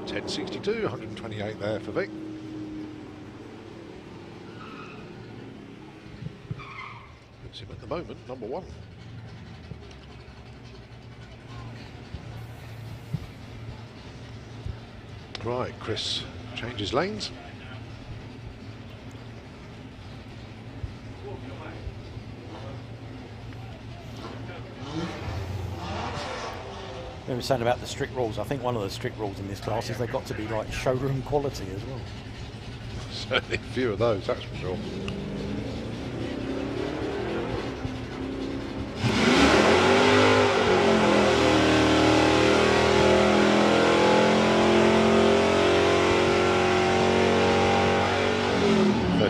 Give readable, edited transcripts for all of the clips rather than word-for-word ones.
10.62, 128 there for Vic. That's him at the moment, number one. Right, Chris changes lanes. We were saying about the strict rules. I think one of the strict rules in this class is they've got to be like showroom quality as well. Certainly a few of those, that's for sure.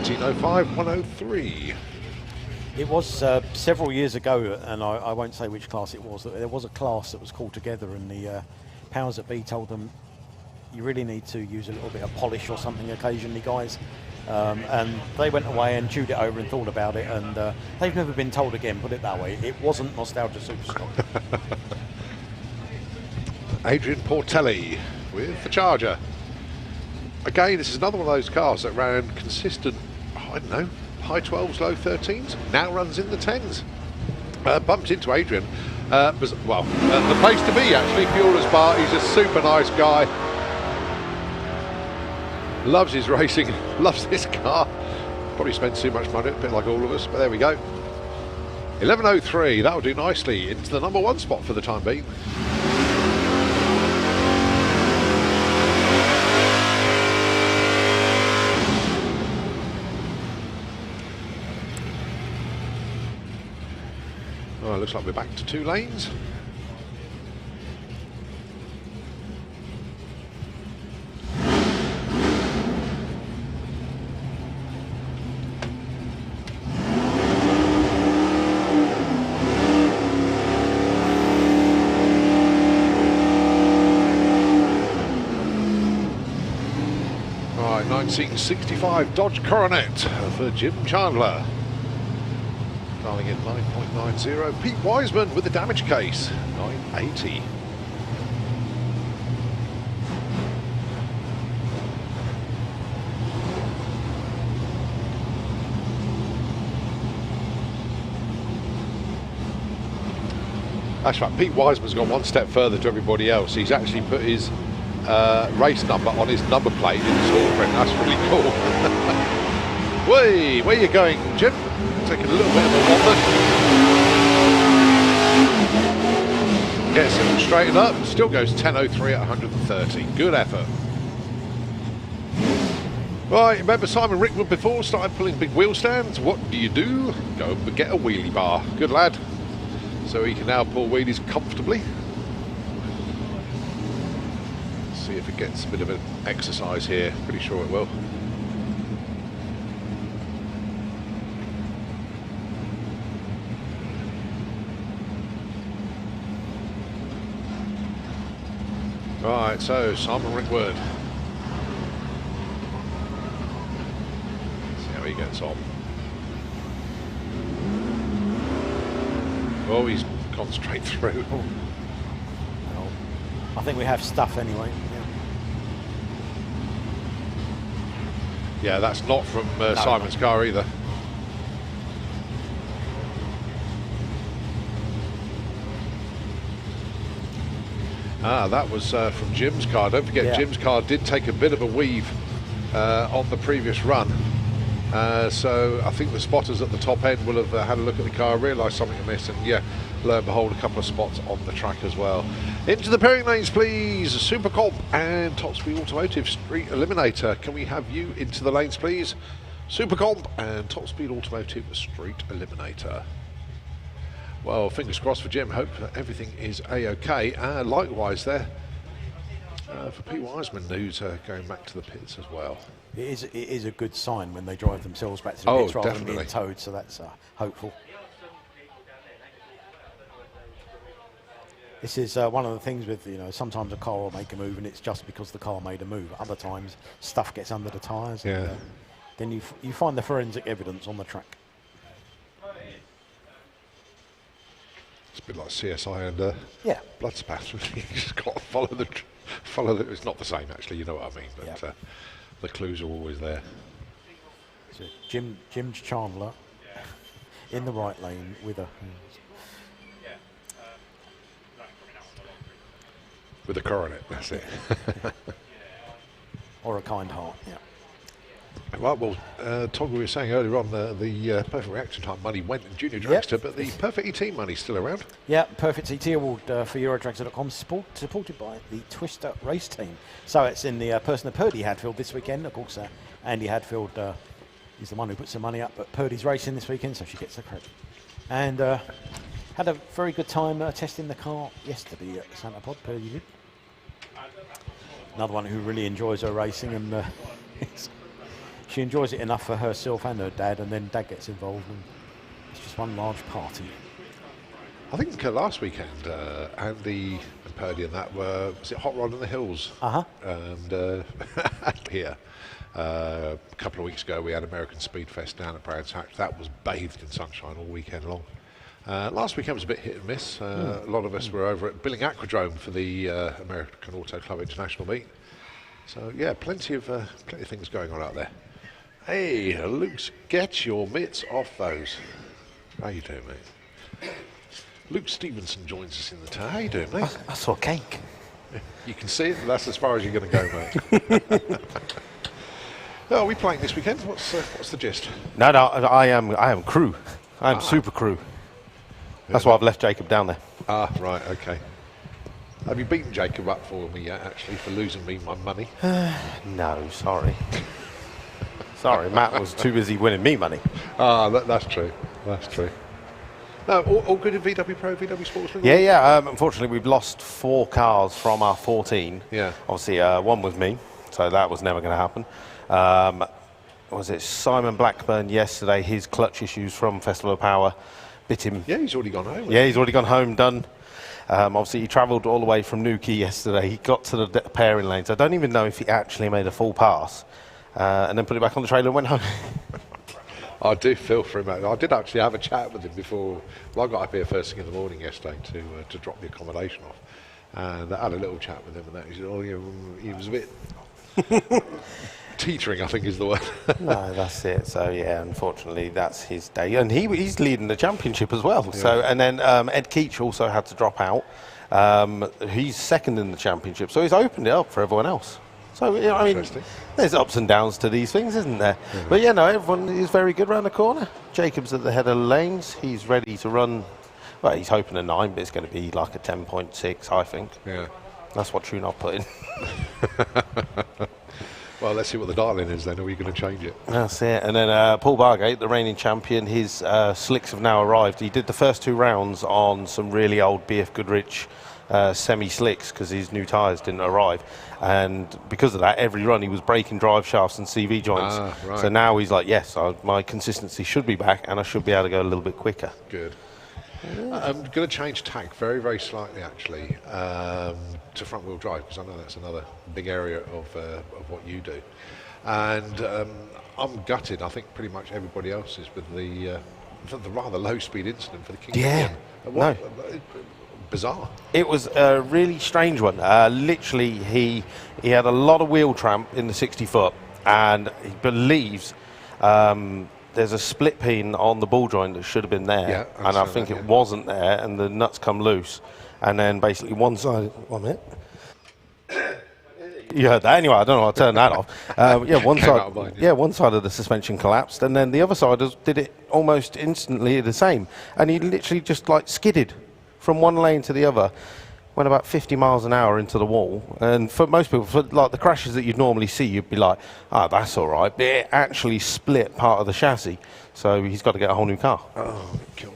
.05, 103. It was several years ago, and I won't say which class it was, there was a class that was called together, and the powers that be told them, you really need to use a little bit of polish or something occasionally, guys. And they went away and chewed it over and thought about it, and they've never been told again, put it that way. It wasn't Nostalgia Superstock. Adrian Portelli with the Charger. Again, this is another one of those cars that ran consistent, I don't know, high 12s, low 13s, now runs in the 10s. Bumped into Adrian. The place to be, actually, Fiora's Bar. He's a super nice guy. Loves his racing, loves this car. Probably spends too much money, a bit like all of us, but there we go. 11.03, that'll do nicely into the number one spot for the time being. Oh, looks like we're back to 2 lanes. All right, 1965 Dodge Coronet for Jim Chandler. Starting at 9.90. Pete Wiseman with the damage case, 980. That's right, Pete Wiseman's gone one step further to everybody else. He's actually put his race number on his number plate in small print. That's really cool. Way, where you going, Jim? Taking a little bit of a wander. Gets him straightened up. Still goes 10.03 at 130. Good effort. Right, remember Simon Rickwood before started pulling big wheel stands? What do? Go and get a wheelie bar. Good lad. So he can now pull wheelies comfortably. Let's see if it gets a bit of an exercise here. Pretty sure it will. Right, so Simon Rickwood. See how he gets on. Oh, he's gone straight through. Oh. Well, I think we have stuff anyway. Yeah, that's not from Simon's car either. Ah, that was from Jim's car. Don't forget, yeah. Jim's car did take a bit of a weave on the previous run. So I think the spotters at the top end will have had a look at the car, realised something amiss, and yeah, lo and behold, a couple of spots on the track as well. Into the pairing lanes, please. Super Comp and Top Speed Automotive Street Eliminator. Can we have you into the lanes, please? Super Comp and Top Speed Automotive Street Eliminator. Well, fingers crossed for Jim. Hope that everything is a-okay. Likewise there for Pete Wiseman, who's going back to the pits as well. It is a good sign when they drive themselves back to the pits rather than being towed, so that's hopeful. This is one of the things with, sometimes a car will make a move and it's just because the car made a move. Other times, stuff gets under the tyres. Yeah. And, then you find the forensic evidence on the track. It's a bit like CSI and Yeah. Bloodspath. You just got to follow the. It's not the same actually. You know what I mean? But the clues are always there. So Jim Chandler in the right lane with a With a coronet, that's it. or a kind heart. Yeah. Right, well, Todd, we were saying earlier on the Perfect Reaction Time money went in Junior Dragster, but the Perfect ET money's still around. Yeah, Perfect ET Award for Eurodragster.com, supported by the Twister race team. So it's in the person of Purdy Hadfield this weekend. Of course, Andy Hadfield is the one who puts the money up, but Purdy's racing this weekend, so she gets the credit. And had a very good time testing the car yesterday at Santa Pod. Purdy did. Another one who really enjoys her racing, and she enjoys it enough for herself and her dad, and then Dad gets involved, and it's just one large party. I think last weekend, Andy and Purdy and that was it Hot Rod in the Hills? And here, a couple of weeks ago, we had American Speed Fest down at Brands Hatch. That was bathed in sunshine all weekend long. Last weekend was a bit hit and miss. A lot of us were over at Billing Aquadrome for the American Auto Club International meet. So yeah, plenty of things going on out there. Hey, Luke, get your mitts off those. How you doing, mate? Luke Stevenson joins us in the tower. How you doing, mate? I saw cake. You can see it. That's as far as you're going to go, mate. Oh, are we playing this weekend? What's the gist? No, I am crew. I'm super crew. That's why I've left Jacob down there. Ah, right, okay. Have you beaten Jacob up for me yet, actually, for losing me my money? No, sorry. Sorry, Matt was too busy winning me money. Ah, that's true. That's true. No, all good in VW Pro, VW Sports League? Yeah. Unfortunately, we've lost 4 cars from our 14. Yeah. Obviously, one was me, so that was never going to happen. Was it Simon Blackburn yesterday? His clutch issues from Festival of Power bit him. Yeah, he's already gone home. Yeah, he's already gone home, done. Obviously, he travelled all the way from Newquay yesterday. He got to the pairing lanes. I don't even know if he actually made a full pass, and then put it back on the trailer and went home. I do feel for him. I did actually have a chat with him before. Well, I got up here first thing in the morning yesterday to drop the accommodation off, and I had a little chat with him. And that he said, "Oh, yeah, he was a bit teetering, I think is the word." No, that's it. So yeah, unfortunately, that's his day, and he's leading the championship as well. Yeah. So and then Ed Keach also had to drop out. He's second in the championship, so he's opened it up for everyone else. So yeah, I mean, there's ups and downs to these things, isn't there? Mm-hmm. But yeah, no, everyone is very good around the corner. Jacob's at the head of the lanes. He's ready to run. Well, he's hoping a 9, but it's going to be like a 10.6, I think. Yeah, that's what Trunov put in. Well, let's see what the dial-in is then. Are we going to change it? That's it. And then Paul Bargate, the reigning champion, his slicks have now arrived. He did the first 2 rounds on some really old BF Goodrich semi-slicks because his new tyres didn't arrive. And because of that, every run he was breaking drive shafts and CV joints. Right. So now he's like, yes, my consistency should be back and I should be able to go a little bit quicker. Good. I'm going to change tack very, very slightly, actually, to front-wheel drive, because I know that's another big area of what you do. And I'm gutted, I think pretty much everybody else is, with the rather low-speed incident for the King. Yeah, no. Bizarre. It was a really strange one. Literally, he had a lot of wheel tramp in the 60-foot, and he believes there's a split pin on the ball joint that should have been there, and I think it wasn't there, and the nuts come loose, and then basically one side. 1 minute. You heard that anyway. I don't know. I'll turn that off. One side. One side of the suspension collapsed, and then the other side did it almost instantly the same, and he literally just like skidded from one lane to the other, went about 50 miles an hour into the wall. And for most people, for like the crashes that you'd normally see, you'd be like, oh, that's all right. But it actually split part of the chassis, so he's got to get a whole new car. Oh, killed.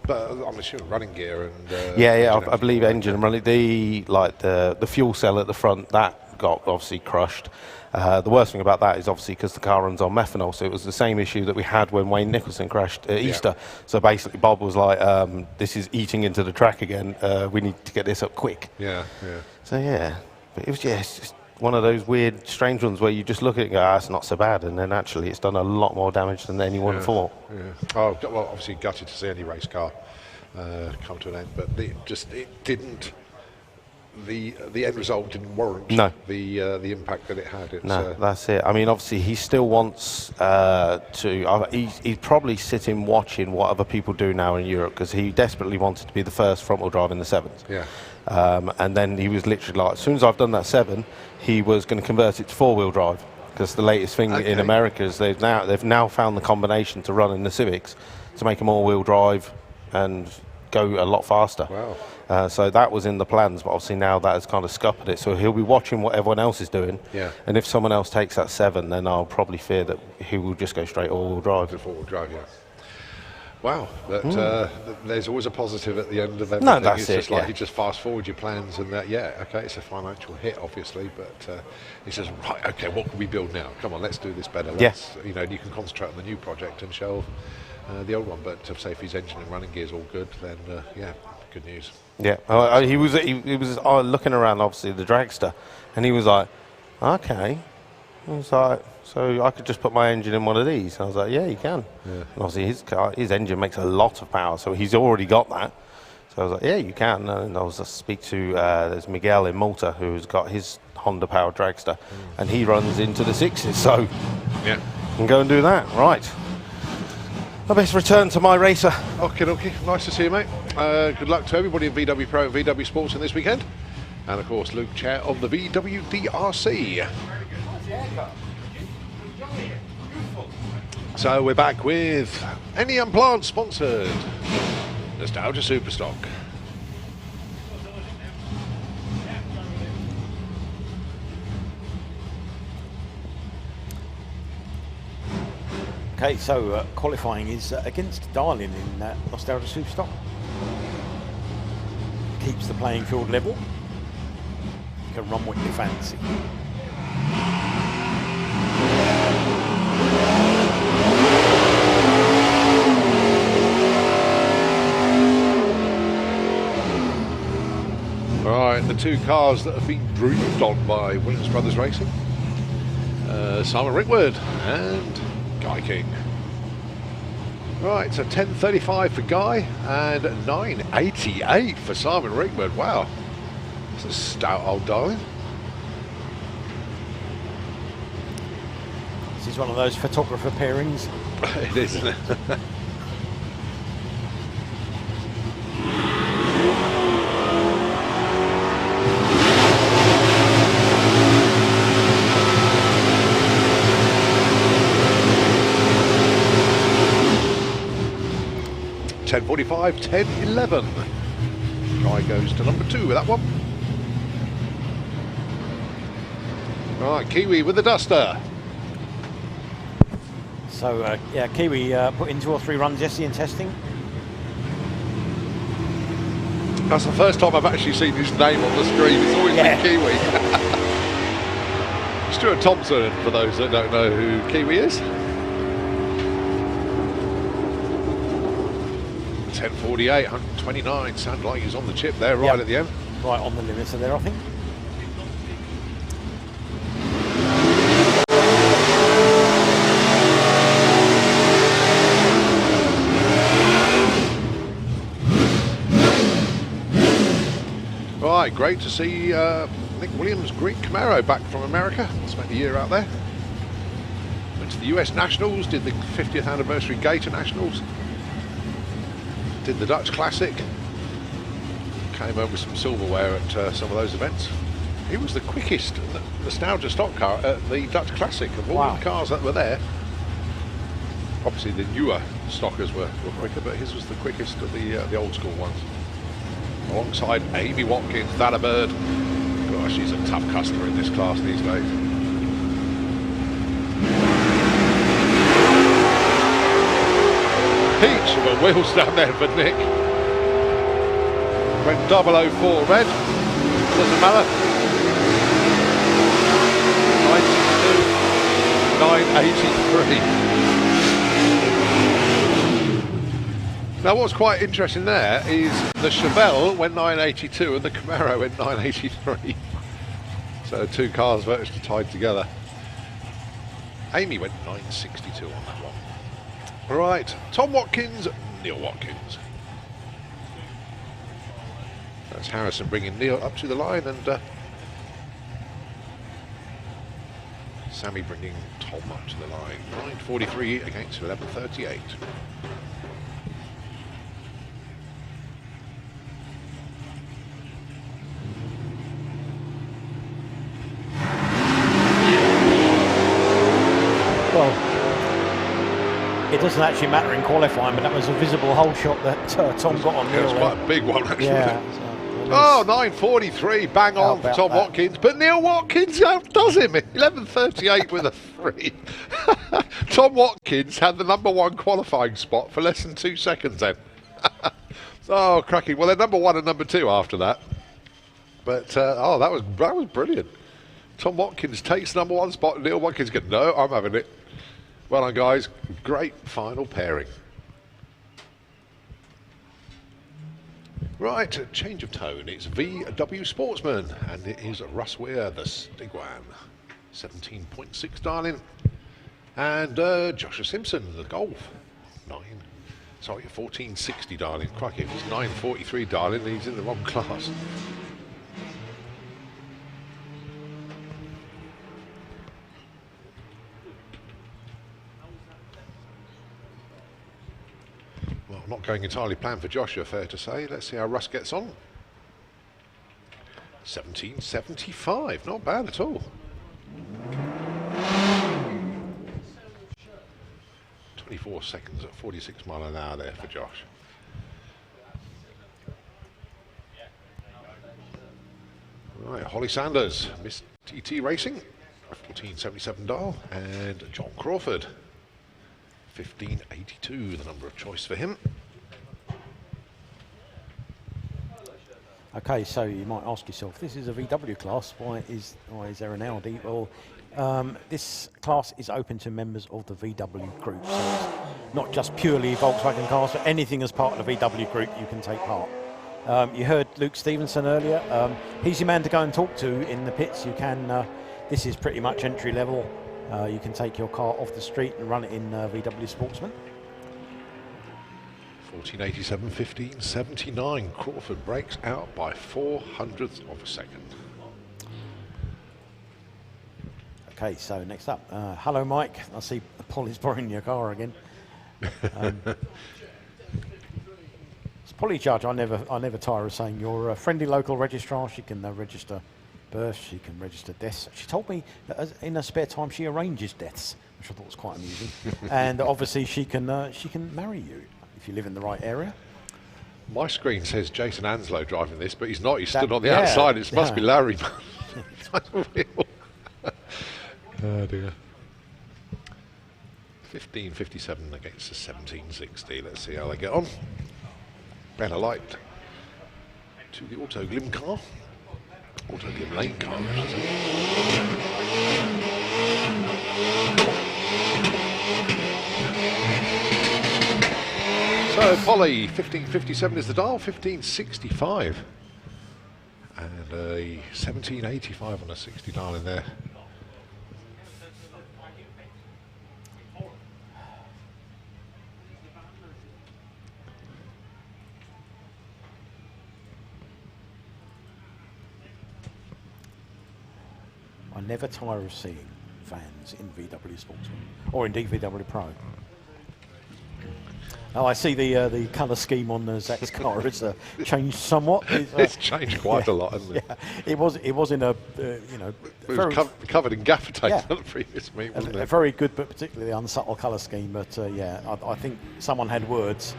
But I'm assuming running gear and... I believe engine and running. The fuel cell at the front, that got obviously crushed. The worst thing about that is obviously because the car runs on methanol, so it was the same issue that we had when Wayne Nicholson crashed at Easter. So basically Bob was like, this is eating into the track again, we need to get this up quick. So but it was it's just one of those weird, strange ones where you just look at it and go, it's not so bad, and then actually it's done a lot more damage than anyone thought. Oh, well, obviously gutted to see any race car come to an end, but it didn't. The end result didn't warrant the impact that it had. No, that's it. I mean, obviously, he still wants to. He's probably sitting watching what other people do now in Europe, because he desperately wanted to be the first front-wheel drive in the 7s. Yeah. And then he was literally like, as soon as I've done that 7, he was going to convert it to 4-wheel drive, because the latest thing in America is they've now found the combination to run in the Civics to make them all-wheel drive and go a lot faster. Wow. So that was in the plans, but obviously now that has kind of scuppered it. So he'll be watching what everyone else is doing. Yeah. And if someone else takes that 7, then I'll probably fear that he will just go straight all-wheel drive. All-wheel drive, yeah. Wow, but there's always a positive at the end of everything. No, that's it's it, just like yeah. you just fast forward your plans, and it's a financial hit, obviously, but he says, right, okay, what can we build now? Come on, let's do this better. Let's, you know, you can concentrate on the new project and shelve the old one. But say if his engine and running gear is all good, then good news. Yeah, he was looking around, obviously, the dragster, and he was like, okay. He was like, so I could just put my engine in one of these. And I was like, yeah, you can. Yeah. And obviously his engine makes a lot of power, so he's already got that. So I was like, yeah, you can. And I was just speak to there's Miguel in Malta, who's got his Honda powered dragster, and he runs into the 6s. So yeah, I can go and do that. Right. I best return to my racer. Okay. Nice to see you, mate. Good luck to everybody in VW Pro and VW Sports in this weekend. And of course, Luke Chair of the VW DRC. So we're back with Any Unplanned sponsored Nostalgia Superstock. Okay, so qualifying is against Darlin in Nostalgia Superstock. Keeps the playing field level. You can run what you fancy. Right, the two cars that have been dreamed on by Williams Brothers Racing. Simon Rickwood and Guy King. Right, so 10.35 for Guy and 9.88 for Simon Rickwood. Wow, that's a stout old darling. This is one of those photographer pairings. It is, isn't it? .45, 10.11. Guy goes to number 2 with that one. Right, Kiwi with the duster. So, Kiwi put in 2 or 3 runs yesterday in testing. That's the first time I've actually seen his name on the screen. It's always been Kiwi. Stuart Thompson, for those that don't know who Kiwi is. 10.48, 129. Sounds like he's on the chip there, right at the end. Right on the limiter there, I think. Right, great to see Nick Williams' Greek Camaro back from America. Spent a year out there. Went to the US Nationals, did the 50th anniversary Gator Nationals. Did the Dutch Classic. Came home with some silverware at some of those events. He was the quickest Nostalgia stock car at the Dutch Classic of all the cars that were there. Obviously the newer stockers were quicker, but his was the quickest of the old school ones. Alongside Amy Watkins, that a bird. Gosh, she's a tough customer in this class these days. Peach of a wheels down there for Nick. Went 004 red. Doesn't matter. 92, 983. Now what's quite interesting there is the Chevelle went 982 and the Camaro went 983. So 2 cars virtually tied together. Amy went 962 on that one. Right, Tom Watkins, Neil Watkins. That's Harrison bringing Neil up to the line, and Sammy bringing Tom up to the line. 9:43 against 11:38. It doesn't actually matter in qualifying, but that was a visible hole shot that Tom got on Neil. It was quite a big one, actually. Yeah. Oh, 9:43, bang on for Tom Watkins, but Neil Watkins outdoes him. 11:38 with a 3. Tom Watkins had the #1 qualifying spot for less than 2 seconds then. Oh, cracking. Well, they're #1 and #2 after that. But, oh, that was brilliant. Tom Watkins takes the #1 spot, and Neil Watkins goes, no, I'm having it. Well done, guys. Great final pairing. Right, change of tone. It's VW Sportsman, and it is Russ Weir, the Stigwan. 17.6, darling. And Joshua Simpson, the Golf. 1460, darling. Crikey, if it's 9:43, darling, he's in the wrong class. Well, not going entirely planned for Joshua, fair to say. Let's see how Russ gets on. 1775, not bad at all. 24 seconds at 46 mile an hour there for Josh. Right, Holly Sanders, Miss TT Racing, 1477 dial, and John Crawford, 1582, the number of choice for him. Okay, so you might ask yourself, this is a VW class, why is there an Audi? Well, this class is open to members of the VW group, so it's not just purely Volkswagen cars, but anything as part of the VW group you can take part. You heard Luke Stevenson earlier. He's your man to go and talk to in the pits. You can, this is pretty much entry level. You can take your car off the street and run it in VW Sportsman. 1487, 1579. Crawford breaks out by 0.04 of a second. Okay, so next up, hello Mike. I see Paul is borrowing your car again. It's Polly Judge. I never tire of saying you're a friendly local registrar. She can register births, she can register deaths. She told me that in her spare time she arranges deaths, which I thought was quite amusing. And obviously she can marry you if you live in the right area. My screen says Jason Anslow driving this, but he's not. He's stood on the outside. It must be Larry. Oh dear. 1557 against the 1760. Let's see how they get on. Better light to the Auto Glim car. Auto Glim Lane car, I should say. So Polly, 1557 is the dial, 1565. And a 1785 on a 60 dial in there. I never tire of seeing vans in VW Sportsman, or indeed VW Pro. Oh, I see the colour scheme on Zach's car has changed somewhat. It's changed quite a lot, hasn't it? Yeah, it was in a you know. It was covered in gaffer tape on the previous meet, wasn't it? A very good but particularly unsubtle colour scheme. But yeah, I think someone had words.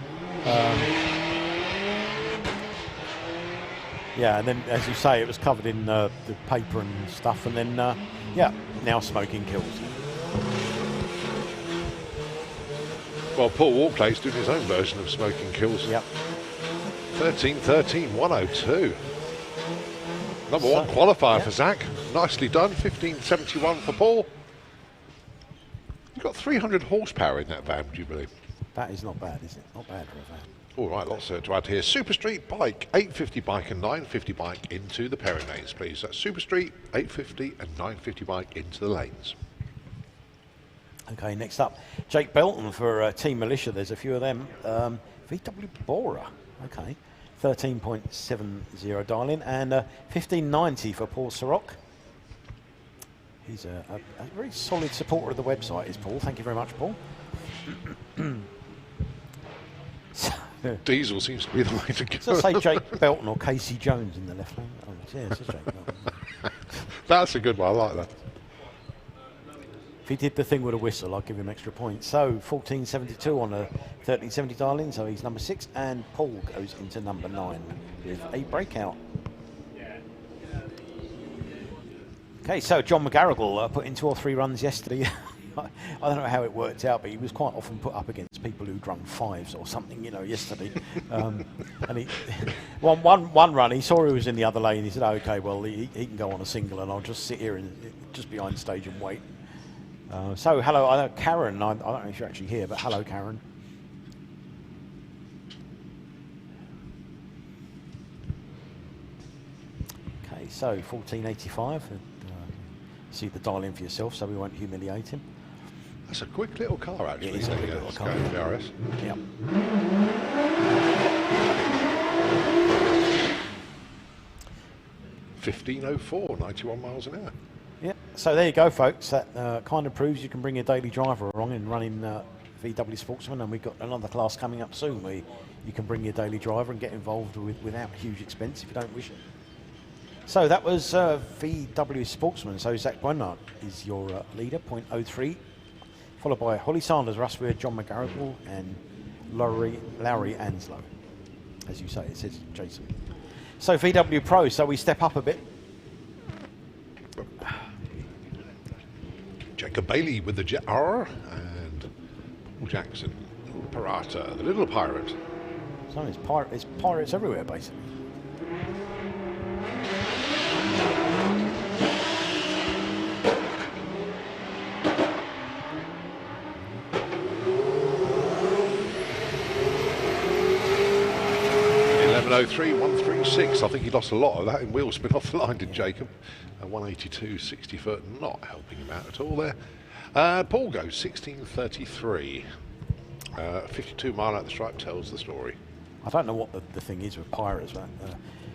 Yeah, and then, as you say, it was covered in the paper and stuff, and then, yeah, now smoking kills. Well, Paul Walklate's doing his own version of smoking kills. Yep. 13-13, 102. Number one qualifier for Zach. Nicely done. 1571 for Paul. You've got 300 horsepower in that van, would you believe? That is not bad, is it? Not bad for a van. All right, lots to add here. Super Street bike, 850 bike and 950 bike into the pairing lanes, please. That's Super Street, 850 and 950 bike into the lanes. Okay, next up, Jake Belton for Team Militia. There's a few of them. VW Bora, okay. 13.70 dial-in, and 1590 for Paul Sirrock. He's a very solid supporter of the website, is Paul. Thank you very much, Paul. Diesel seems to be the way to go. Does that say Jake Belton or Casey Jones in the left lane? Oh, yeah, it says Jake Belton. That's a good one. I like that. If he did the thing with a whistle, I'd give him extra points. So 1472 on a 1370 dial-in, so he's number 6, and Paul goes into number 9 with a breakout. Okay, so John McGarrigle put in 2 or 3 runs yesterday. I don't know how it worked out, but he was quite often put up against people who'd run 5s or something, you know, yesterday. And he, one run, he saw he was in the other lane. He said, "Okay, well, he can go on a single, and I'll just sit here and just behind stage and wait." So hello, Karen. I don't know if you're actually here, but hello, Karen. Okay, so 1485. See the dial in for yourself, so we won't humiliate him. That's a quick little car, actually. It is a quick little car. VRS. Yep. 1504, 91 miles an hour. Yeah, so there you go, folks. That kind of proves you can bring your daily driver along and run in VW Sportsman, and we've got another class coming up soon where you can bring your daily driver and get involved without huge expense if you don't wish it. So that was VW Sportsman. So Zach Boynard is your leader, 0.03, followed by Holly Sanders, Russ Weir, John McGarrigle, and Lowry Anslow. As you say, it says Jason. So VW Pro, so we step up a bit. Jacob Bailey with the Jet R, and Paul Jackson, Pirata, the little pirate. So it's pirates everywhere, basically. .03, 136. I think he lost a lot of that in wheel spin off the line, did Jacob? 182, 60 foot, not helping him out at all there. Paul goes 1633. 52 mile out the stripe tells the story. I don't know what the thing is with pirates, man.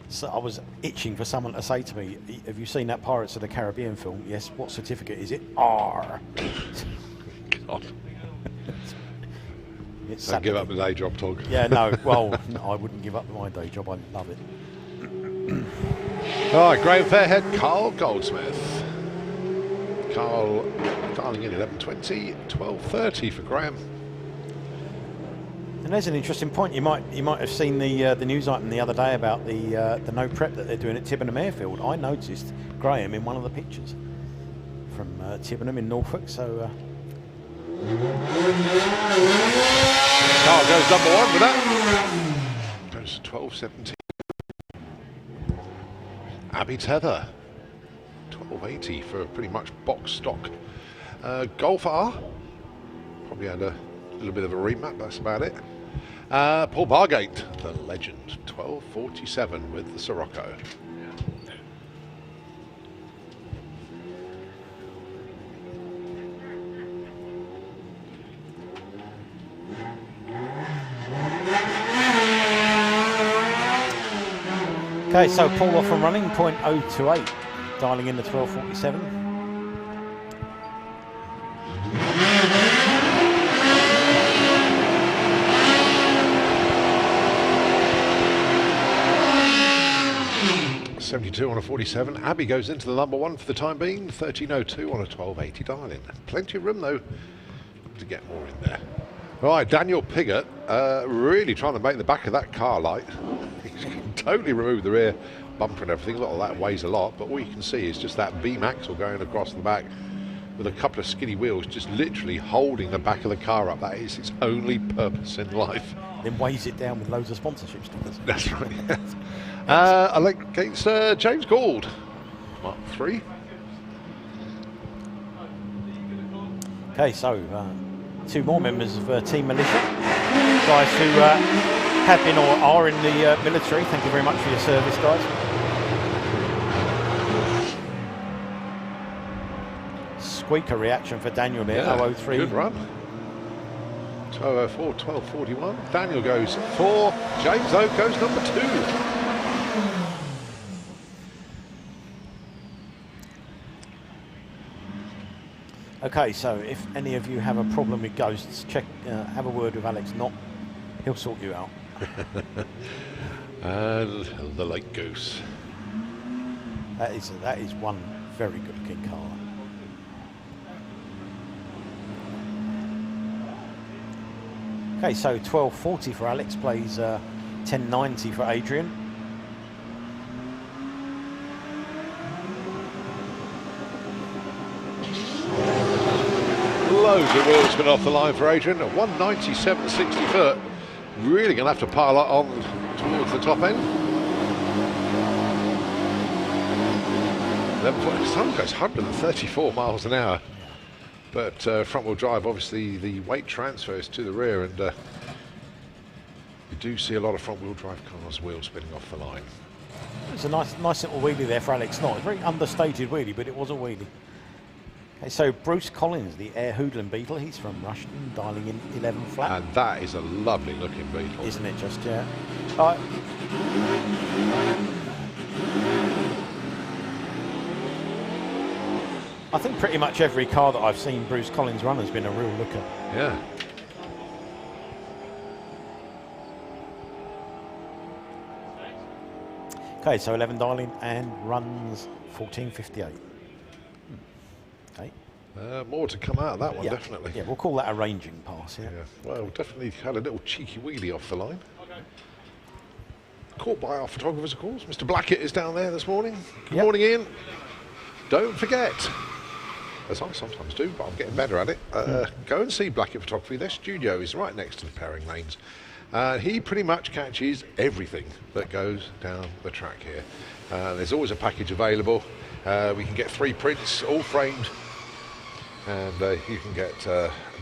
So I was itching for someone to say to me, "Have you seen that Pirates of the Caribbean film?" "Yes." "What certificate is it?" "R." God. It's Don't give up the day job, Tog. Yeah, no. Well, no, I wouldn't give up my day job. I love it. All right, Graham Fairhead, Carl Goldsmith. Carl dialing in 11:20, 12:30 for Graham. And there's an interesting point. You might have seen the news item the other day about the no prep that they're doing at Tibbenham Airfield. I noticed Graham in one of the pictures from Tibbenham in Norfolk. So. Carl goes number 1 with that. Goes to 12:17. Abbey Tether, 1280 for pretty much box stock. Golf R, probably had a little bit of a remap, that's about it. Paul Bargate, the legend, 1247 with the Sirocco. Okay, so Paul off and running, 0.028, dialing in the 1247. .72 on a 47. Abbey goes into the number 1 for the time being, 1302 on a 1280 dialing. Plenty of room though to get more in there. Right, Daniel Piggott really trying to make the back of that car light. He's totally removed the rear bumper and everything. A lot of that weighs a lot, but all you can see is just that beam axle going across the back with a couple of skinny wheels just literally holding the back of the car up. That is its only purpose in life. Then weighs it down with loads of sponsorship stickers. That's right. I like against James Gould, Mark 3. Okay, so 2 more members of Team Militia, guys who have been or are in the military. Thank you very much for your service, guys. Squeaker reaction for Daniel there, Yeah, 003. good run. 12:04, 12:41. Daniel goes 4. James though goes number 2. Okay, so if any of you have a problem with ghosts, have a word with Alex Knott. He'll sort you out. And the Lake Goose. That is one very good looking car. Okay, so 12:40 for Alex, plays 10:90 for Adrian. Loads of wheels been off the line for Adrian at 197.60 foot. Really going to have to pile on towards the top end. Some goes 134 miles an hour. But front wheel drive, obviously the weight transfers to the rear, and you do see a lot of front wheel drive cars wheels spinning off the line. It's a nice little wheelie there for Alex Knott. It's a very understated wheelie, but it was a wheelie. Okay, so Bruce Collins, the Air Hoodlum Beetle, he's from Rushton, dialing in 11 flat. And that is a lovely looking Beetle. Isn't it just, yeah? I think pretty much every car that I've seen Bruce Collins run has been a real looker. Yeah. Okay, so 11 dialing and runs 14:58. Okay. More to come out of that one, Yeah. definitely. Yeah, we'll call that a ranging pass, yeah. Well, definitely had a little cheeky wheelie off the line. Caught by our photographers, of course. Mr. Blackett is down there this morning. Good morning, Ian. Don't forget, as I sometimes do, but I'm getting better at it, go and see Blackett Photography. Their studio is right next to the pairing lanes. He pretty much catches everything that goes down the track here. There's always a package available. We can get 3 prints, all framed, and you can get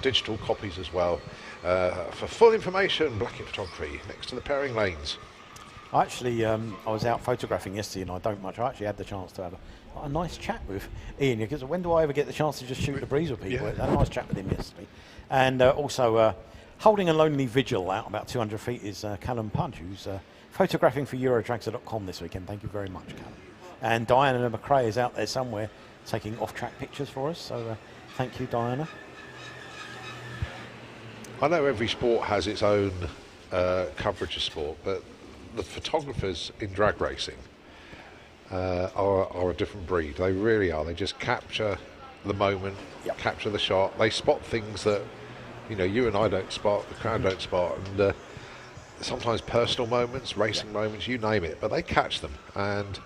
digital copies as well. For full information, Blackett Photography, next to the pairing lanes. Actually, I was out photographing yesterday, and I don't much. I actually had the chance to have a nice chat with Ian, because when do I ever get the chance to just shoot a breeze with people? I had a nice chat with him yesterday. And also, holding a lonely vigil out about 200 feet is Callum Pudge, who's photographing for Eurotraxer.com this weekend. Thank you very much, Callum. And Diana McRae is out there somewhere taking off-track pictures for us, so thank you, Diana. I know every sport has its own coverage of sport, but the photographers in drag racing are a different breed. They really are. They just capture the moment, capture the shot. They spot things that, you and I don't spot, the crowd don't spot, and sometimes personal moments, racing moments, you name it, but they catch them, and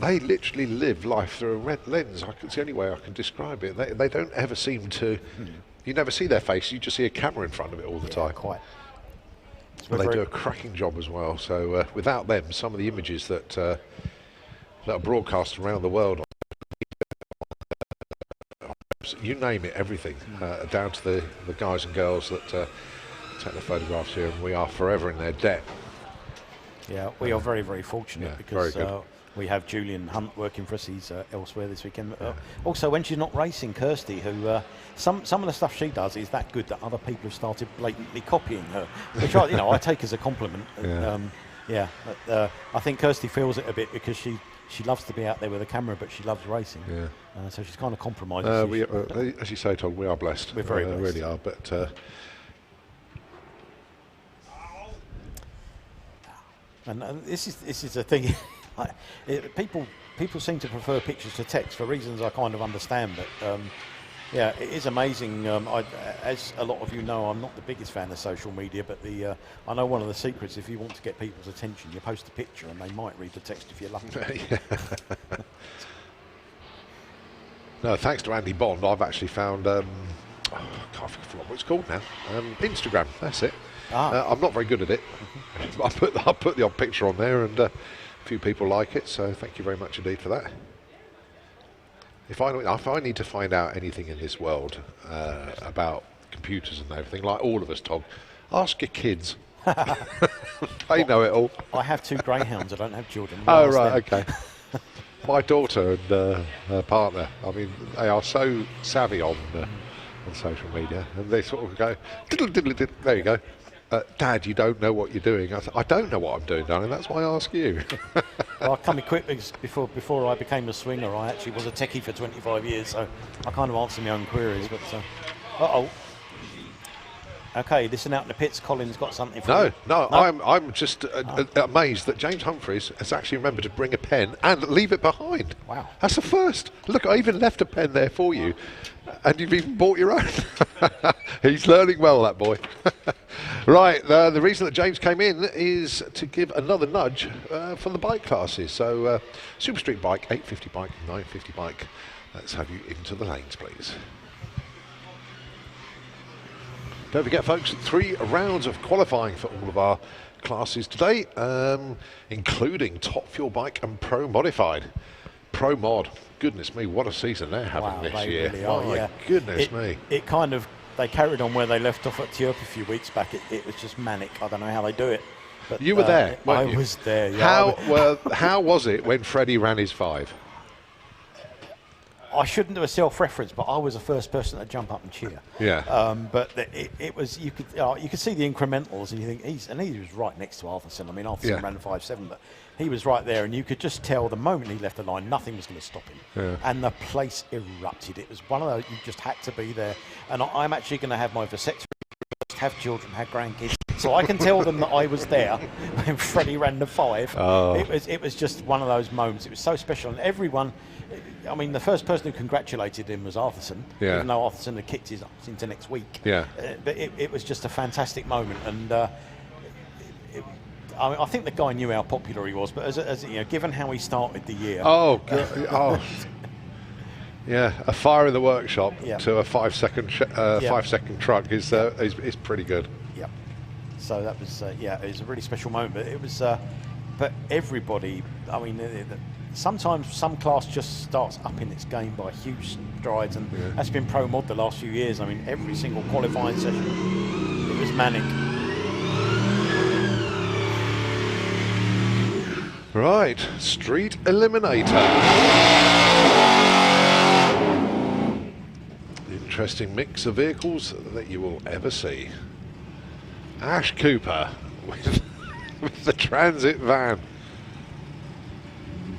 they literally live life through a red lens. It's the only way I can describe it. They don't ever seem to, you never see their face, you just see a camera in front of it all the time. Quite. Well, they do a cracking job as well. So without them, some of the images that are broadcast around the world, you name it, everything, down to the guys and girls that take the photographs here, and we are forever in their debt. Yeah, we are very, very fortunate, because very we have Julian Hunt working for us. He's elsewhere this weekend. Also, when she's not racing, Kirsty, who some of the stuff she does is that good that other people have started blatantly copying her, which I take as a compliment. But, I think Kirsty feels it a bit, because she loves to be out there with a camera, but she loves racing. So she's kind of compromising. As you say, Tom, we are blessed. We're very blessed. Really are. But and this is the thing. People seem to prefer pictures to text for reasons I kind of understand, but it is amazing. As a lot of you know, I'm not the biggest fan of social media, but I know one of the secrets, if you want to get people's attention, you post a picture and they might read the text if you're lucky. No, thanks to Andy Bond, I've actually found, I can't forget what it's called now, Instagram, that's it. I'm not very good at it. I put the odd picture on there, and a few people like it, so thank you very much indeed for that. If I need to find out anything in this world about computers and everything, like all of us, Tom, ask your kids. They know it all. I have 2 greyhounds. I don't have children. Oh, right, okay. My daughter and her partner, I mean, they are so savvy on on social media, and they sort of go, diddle, diddle, diddle. There you go. Dad, you don't know what you're doing. I don't know what I'm doing, darling. That's why I ask you. Well, I'll come quick because before I became a swinger, I actually was a techie for 25 years, so I kind of answer my own queries. But okay, listen out in the pits. Colin's got something for you. No. I'm just amazed that James Humphreys has actually remembered to bring a pen and leave it behind. Wow. That's the first. Look, I even left a pen there for you, and you've even bought your own. He's learning well, that boy. Right, the reason that James came in is to give another nudge from the bike classes. So, Super Street Bike, 850 bike, 950 bike. Let's have you into the lanes, please. Don't forget, folks, 3 rounds of qualifying for all of our classes today, including Top Fuel Bike and Pro Modified. Pro Mod, goodness me, what a season they're having this year. Really are, My goodness me. It kind of, they carried on where they left off at Tierp a few weeks back. It was just manic. I don't know how they do it. But you were there, weren't you? I was there, yeah. How was it when Freddie ran his 5? I shouldn't do a self-reference, but I was the first person to jump up and cheer. Yeah. But it was, you could see the incrementals, and you think he was right next to Arthurson. I mean, Arthurson ran 5.7, but he was right there, and you could just tell the moment he left the line, nothing was going to stop him. Yeah. And the place erupted. It was one of those, you just had to be there. And I'm actually going to have my vasectomy, have children, have grandkids, so I can tell them that I was there when Freddie ran the 5. Oh. It was just one of those moments. It was so special, and everyone. I mean, the first person who congratulated him was Arthurson, even though Arthurson had kicked his ass into next week. Yeah. But it was just a fantastic moment, and I think the guy knew how popular he was. But as you know, given how he started the year, yeah, a fire in the workshop to a 5 second 5 second truck is pretty good. Yeah. So that was it was a really special moment. But it was, but everybody. I mean. Sometimes some class just starts upping its game by huge strides, and that's been Pro Mod the last few years. I mean, every single qualifying session, it was manic. Right, Street Eliminator. Interesting mix of vehicles that you will ever see. Ash Cooper with the transit van.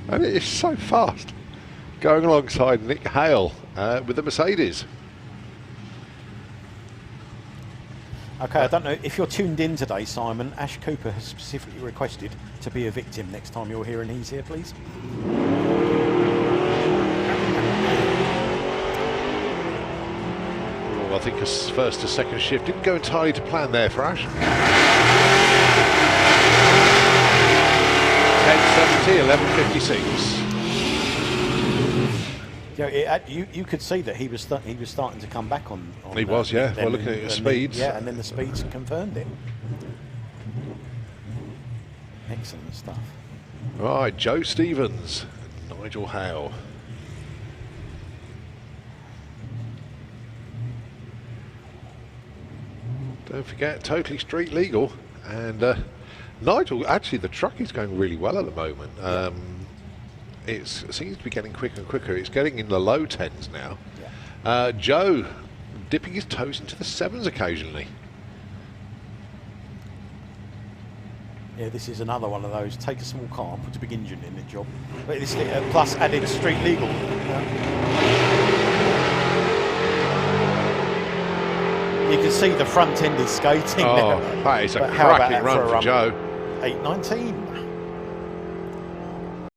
And it is so fast, going alongside Nick Hale with the Mercedes. Okay, I don't know if you're tuned in today, Simon. Ash Cooper has specifically requested to be a victim next time you're here, and he's here, please. Well, I think a first to second shift didn't go entirely to plan there for Ash. 10.70, 11.56. Yeah, you could see that he was starting to come back on he was, yeah. Well, looking at his speeds. And then the speeds confirmed it. Excellent stuff. Right, Joe Stevens, Nigel Howe. Don't forget, totally street legal. And Nigel, actually, the truck is going really well at the moment. It seems to be getting quicker and quicker. It's getting in the low 10s now. Yeah. Joe dipping his toes into the 7s occasionally. Yeah, this is another one of those. Take a small car, put a big engine in the job. But this plus added street legal. You can see the front end is skating. Oh, now. that is a cracking run for Joe. 8.19.